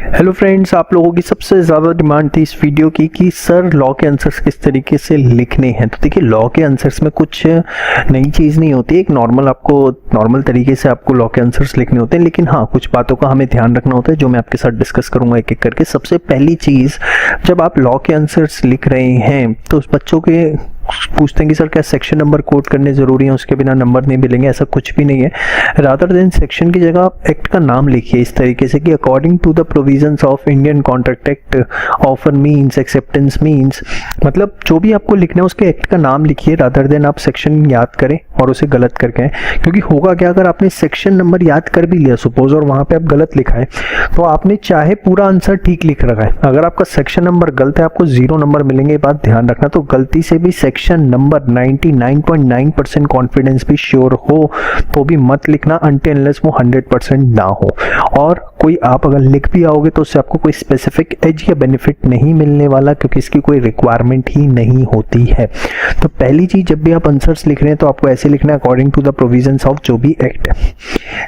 Hello friends, आप लोगों की सबसे ज़्यादा डिमांड थी इस वीडियो की कि सर लॉ के आंसर्स किस तरीके से लिखने हैं। तो देखिए, लॉ के आंसर्स में कुछ नई चीज़ नहीं होती। एक नॉर्मल तरीके से आपको लॉ के आंसर्स लिखने होते हैं, लेकिन हाँ, कुछ बातों का हमें ध्यान रखना होता है जो मैं आपके साथ डिस्कस करूंगा एक एक करके। सबसे पहली चीज़, जब आप लॉ के आंसर्स लिख रहे हैं तो उस बच्चों के पूछते हैं कि सर क्या सेक्शन नंबर कोट करने ज़रूरी है, उसके बिना नंबर नहीं मिलेंगे। ऐसा कुछ भी नहीं है। रादर देन सेक्शन की जगह आप एक्ट का नाम लिखिए इस तरीके से कि according to the provisions of Indian contract act, offer means, acceptance means, मतलब जो भी आपको लिखना है उसके एक्ट का नाम लिखिए। रादर देन आप सेक्शन याद करें और उसे गलत करके आए। क्योंकि होगा क्या, अगर आपने सेक्शन नंबर याद कर भी लिया सपोज और वहाँ पे आप गलत लिखा है तो आपने चाहे पूरा आंसर ठीक लिख रखा है, अगर आपका सेक्शन नंबर गलत है आपको 0 नंबर मिलेंगे। ये बात ध्यान रखना। तो गलती से भी सेक्शन नंबर 99.9% कॉन्फिडेंस भी श्योर हो तो भी मत लिखना अनटिल अनलेस वो 100% ना हो। और कोई आप अगर लिख भी आओगे तो उससे आपको कोई स्पेसिफिक एज या बेनिफिट नहीं मिलने वाला, क्योंकि इसकी कोई रिक्वायरमेंट ही नहीं होती है। तो पहली चीज, जब भी आप आंसर्स लिख रहे हैं तो आपको ऐसे लिखना है according to the provisions of जो भी एक्ट है।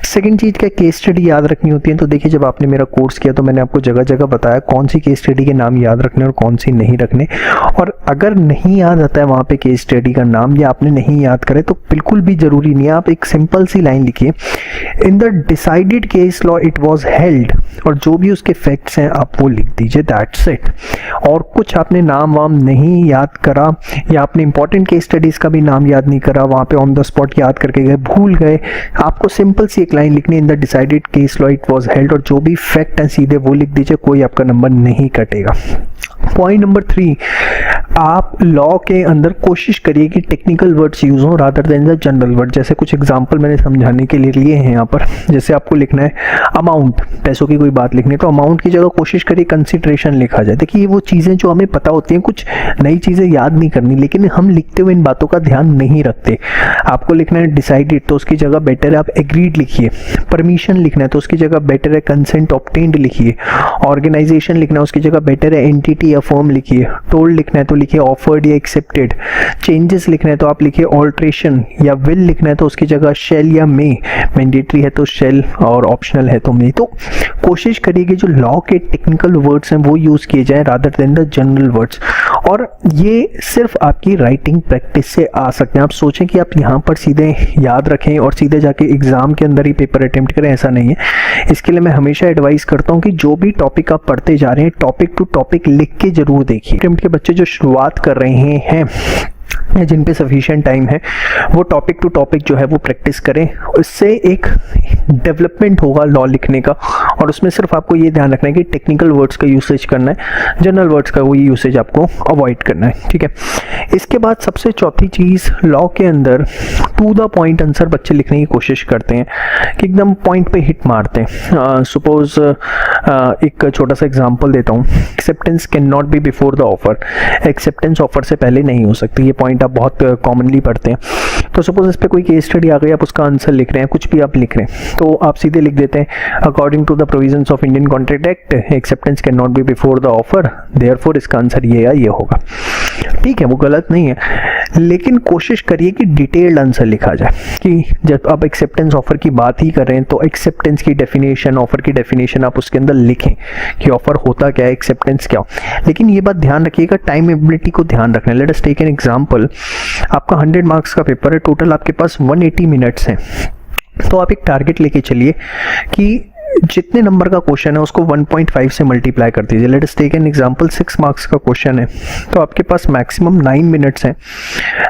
सेकंड चीज, क्या केस स्टडी याद रखनी होती है। तो देखिए, जब आपने मेरा कोर्स किया तो मैंने आपको जगह जगह बताया कौन सी केस स्टडी के नाम याद रखने और कौन सी नहीं रखने। और अगर नहीं याद आता है वहां पे केस स्टडी का नाम या आपने नहीं याद करे तो बिल्कुल भी जरूरी नहीं है। आप एक सिंपल सी लाइन लिखिए, in the decided case law it was held, और जो भी उसके फैक्ट्स हैं आप वो लिख दीजिए, दैट्स इट। और कुछ आपने नाम वाम नहीं याद करा या आपने इंपॉर्टेंट केस स्टडीज का भी नाम याद नहीं करा, वहां पे ऑन द स्पॉट याद करके गए, भूल गए, आपको सिंपल सी एक लाइन लिखनी, in the decided case law it was held, और जो भी फैक्ट है सीधे वो लिख दीजिए, कोई आपका नंबर नहीं कटेगा। पॉइंट नंबर 3, आप लॉ के अंदर कोशिश करिए कि टेक्निकल वर्ड्स यूज हो rather than the general word. जैसे कुछ एग्जांपल मैंने समझाने के लिए लिए हैं यहाँ पर। जैसे आपको लिखना है अमाउंट, पैसों की कोई बात लिखनी है तो अमाउंट की जगह कोशिश करिए कंसिडरेशन लिखा जाए। देखिए, ये वो चीज़ें जो हमें पता होती हैं, कुछ नई चीज़ें याद नहीं करनी, लेकिन हम लिखते हुए इन बातों का ध्यान नहीं रखते। आपको लिखना है डिसाइडेड तो उसकी जगह बेटर है आप एग्रीड लिखिए। परमिशन लिखना है तो उसकी जगह बेटर है कंसेंट ऑब्टेन्ड लिखिए। ऑर्गेनाइजेशन लिखना है उसकी जगह बेटर है एंटिटी या फर्म लिखिए। टोल्ड लिखना है तो लिखिए ऑफर्ड या एक्सेप्टेड। चेंजेस लिखना है तो आप लिखिए ऑल्ट्रेशन, या विल लिखना है तो उसकी जगह शेल या मे। मैंडेटरी है तो शेल और ऑप्शनल है तो मे। तो कोशिश करिए कि जो लॉ के टेक्निकल वर्ड्स हैं वो यूज किए जाएं rather than the general words. और ये सिर्फ आपकी राइटिंग प्रैक्टिस से आ सकते हैं। आप सोचें कि आप यहाँ पर सीधे याद रखें और सीधे जाके एग्जाम के अंदर ही पेपर अटेम्प्ट करें, ऐसा नहीं है। इसके लिए मैं हमेशा एडवाइस करता हूँ कि जो भी टॉपिक आप पढ़ते जा रहे हैं टॉपिक टू टॉपिक लिख के जरूर देखिए। अटेम्प्ट के बच्चे जो शुरुआत कर रहे हैं या जिन पे सफिशिएंट टाइम है वो टॉपिक टू टॉपिक जो है वो प्रैक्टिस करें। इससे एक डेवलपमेंट होगा लॉ लिखने का, और उसमें सिर्फ आपको ये ध्यान रखना है कि टेक्निकल वर्ड्स का यूसेज करना है, जनरल वर्ड्स का वही यूसेज आपको अवॉइड करना है, ठीक है। इसके बाद सबसे चौथी चीज़, लॉ के अंदर टू द पॉइंट आंसर बच्चे लिखने की कोशिश करते हैं कि एकदम पॉइंट पे हिट मारते हैं। सपोज एक छोटा सा एग्जाम्पल देता हूँ, acceptance can not be before the offer. Acceptance offer से पहले नहीं हो सकती, ये पॉइंट आप बहुत कॉमनली पढ़ते हैं। तो सपोज इस पे कोई केस स्टडी आ गई, आप उसका आंसर लिख रहे हैं, कुछ भी आप लिख रहे हैं तो आप सीधे लिख देते हैं according to the provisions of Indian contract act acceptance can not be before the offer, therefore इसका आंसर ये या ये होगा। ठीक है, वो गलत नहीं है, लेकिन कोशिश करिए कि डिटेल्ड आंसर लिखा जाए। कि जब आप एक्सेप्टेंस ऑफर की बात ही कर रहे हैं तो एक्सेप्टेंस की डेफिनेशन, ऑफर की डेफिनेशन आप उसके अंदर लिखें कि ऑफर होता क्या है, एक्सेप्टेंस क्या हो। लेकिन ये बात ध्यान रखिएगा, टाइम एबिलिटी को ध्यान रखना है। Let us take an example, आपका 100 मार्क्स का पेपर है, टोटल आपके पास 180 मिनट्स हैं। तो आप एक टारगेट लेके चलिए कि जितने नंबर का क्वेश्चन है उसको 1.5 से मल्टीप्लाई कर दीजिए। Let us take an example, 6 marks का क्वेश्चन है तो आपके पास मैक्सिमम 9 मिनट्स हैं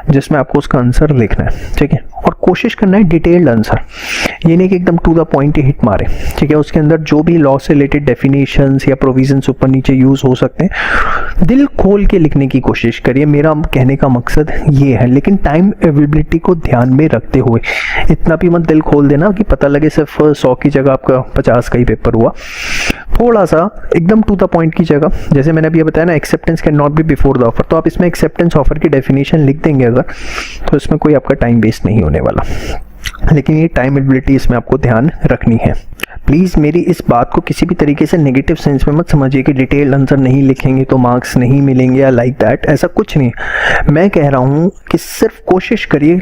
जिसमें आपको उसका आंसर लिखना है, ठीक है। और कोशिश करना है डिटेल्ड आंसर, ये नहीं कि एकदम टू द पॉइंट ही हिट मारे, ठीक है। उसके अंदर जो भी लॉ से रिलेटेड डेफिनेशंस या प्रोविजंस ऊपर नीचे यूज हो सकते हैं दिल खोल के लिखने की कोशिश करिए। मेरा कहने का मकसद ये है, लेकिन टाइम अवेलेबिलिटी को ध्यान में रखते हुए। इतना भी मत दिल खोल देना कि पता लगे सिर्फ 100 की जगह आपका 50 का ही पेपर हुआ। थोड़ा सा एकदम टू द पॉइंट की जगह, जैसे मैंने अभी बताया ना, acceptance can not be before the offer, तो आप इसमें एक्सेप्टेंस ऑफर की डेफिनेशन लिख देंगे अगर, तो इसमें कोई आपका टाइम वेस्ट नहीं होने वाला। लेकिन ये टाइम एबिलिटी इसमें आपको ध्यान रखनी है। प्लीज़ मेरी इस बात को किसी भी तरीके से नेगेटिव सेंस में मत समझिए कि डिटेल्ड आंसर नहीं लिखेंगे तो मार्क्स नहीं मिलेंगे या लाइक दैट, ऐसा कुछ नहीं। मैं कह रहा हूँ कि सिर्फ कोशिश करिए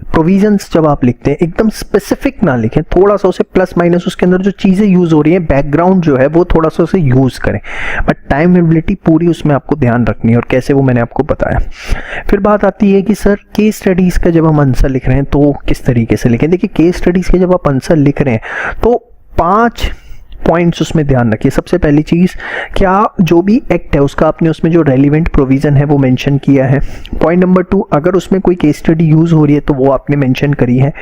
प्रोविजंस जब आप लिखते हैं एकदम स्पेसिफिक ना लिखें, थोड़ा सा उसे प्लस माइनस उसके अंदर जो चीज़ें यूज़ हो रही हैं बैकग्राउंड जो है वो थोड़ा सा उसे यूज़ करें, बट टाइमेबिलिटी पूरी उसमें आपको ध्यान रखनी है। और कैसे, वो मैंने आपको बताया। फिर बात आती है कि सर केस स्टडीज़ का जब हम आंसर लिख रहे हैं तो किस तरीके से लिखें। देखिए केस स्टडीज़ के जब आप आंसर लिख रहे हैं तो 5 पॉइंट्स उसमें ध्यान रखिए। सबसे पहली चीज़, क्या जो भी एक्ट है उसका आपने उसमें जो रेलिवेंट प्रोविज़न है वो मेंशन किया है। पॉइंट नंबर 2, अगर उसमें कोई केस स्टडी यूज़ हो रही है तो वो आपने मेंशन करी है।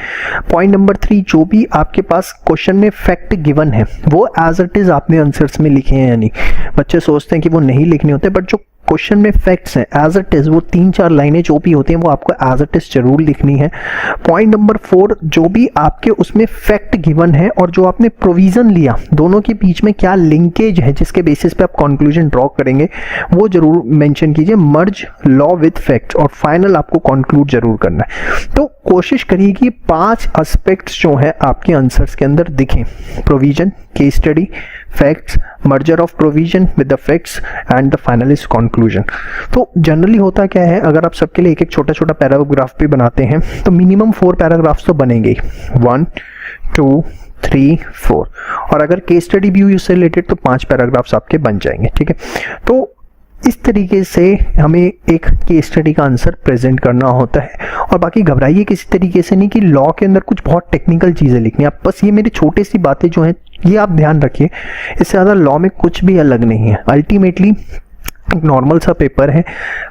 पॉइंट नंबर 3, जो भी आपके पास क्वेश्चन में फैक्ट गिवन है वो एज इट इज़ आपने आंसर्स में लिखे हैं या नहीं। बच्चे सोचते हैं कि वो नहीं लिखने होते, बट जो क्वेश्चन में फैक्ट्स हैं एज इट इज वो 3-4 लाइनें जो भी होती हैं वो आपको एज इट इज जरूर लिखनी है। पॉइंट नंबर 4, जो भी आपके उसमें फैक्ट गिवन है और जो आपने प्रोविजन लिया दोनों के बीच में क्या लिंकेज है जिसके बेसिस पे आप कंक्लूजन ड्रॉ करेंगे वो जरूर मेंशन कीजिए। मर्ज लॉ विद फैक्ट्स, और फाइनल आपको कंक्लूड जरूर करना है। तो कोशिश करिए कि 5 एस्पेक्ट्स जो है आपके आंसर्स के अंदर दिखें: provision, case study, facts, merger of provision with the facts and the final is conclusion. तो जनरली होता क्या है, अगर आप सबके लिए एक एक छोटा छोटा पैराग्राफ भी बनाते हैं तो मिनिमम 4 पैराग्राफ्स तो बनेंगे ही, 1 2 3 4, और अगर केस स्टडी भी हुई उससे रिलेटेड तो 5 पैराग्राफ्स आपके बन जाएंगे। ठीक है, तो इस तरीके से हमें एक केस स्टडी का आंसर प्रेजेंट करना होता है। और बाकी घबराइए किसी तरीके से नहीं कि लॉ के अंदर कुछ बहुत टेक्निकल चीज़ें लिखनी है। आप बस ये मेरी छोटी सी बातें जो हैं ये आप ध्यान रखिए, इससे ज़्यादा लॉ में कुछ भी अलग नहीं है। अल्टीमेटली एक नॉर्मल सा पेपर है।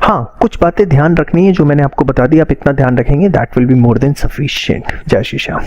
हाँ, कुछ बातें ध्यान रखनी है जो मैंने आपको बता दी, आप इतना ध्यान रखेंगे that will be more than sufficient. जय श्री श्याम।